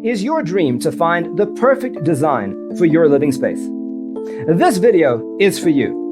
Is your dream to find the perfect design for your living space? This video is for you.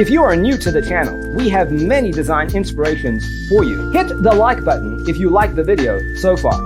If you are new to the channel, we have many design inspirations for you. Hit the like button if you like the video so far.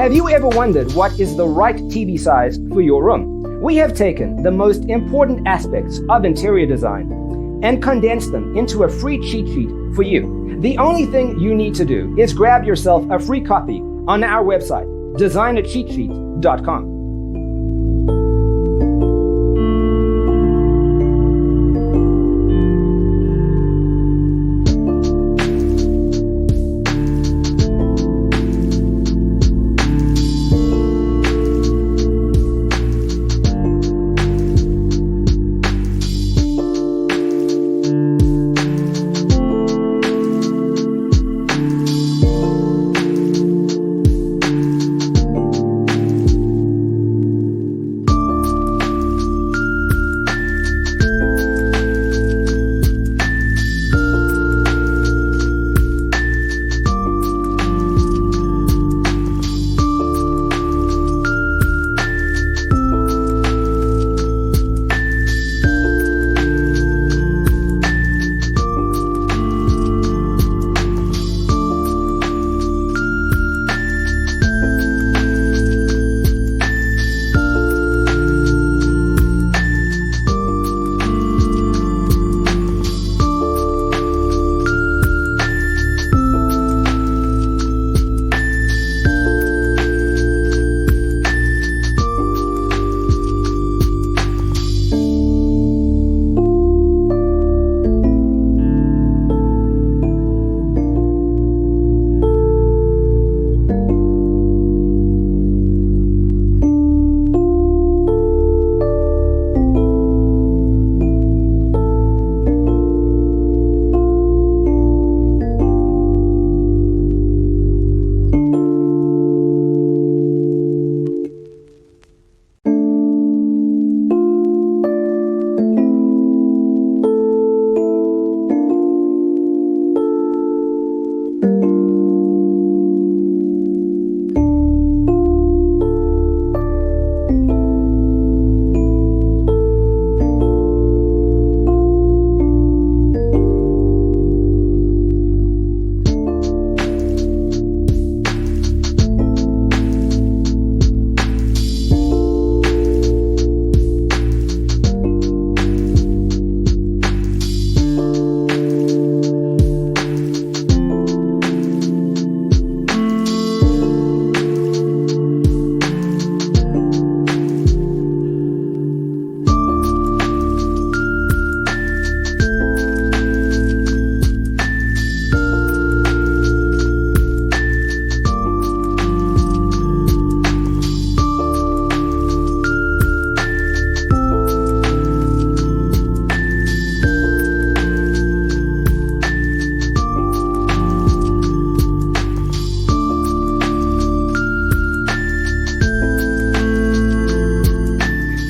Have you ever wondered what is the right TV size for your room? We have taken the most important aspects of interior design and condensed them into a free cheat sheet for you. The only thing you need to do is grab yourself a free copy on our website, designercheatsheet.com.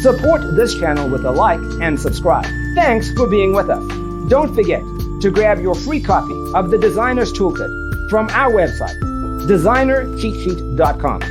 Support this channel with a like and subscribe. Thanks for being with us. Don't forget to grab your free copy of the Designer's Toolkit from our website, designercheatsheet.com.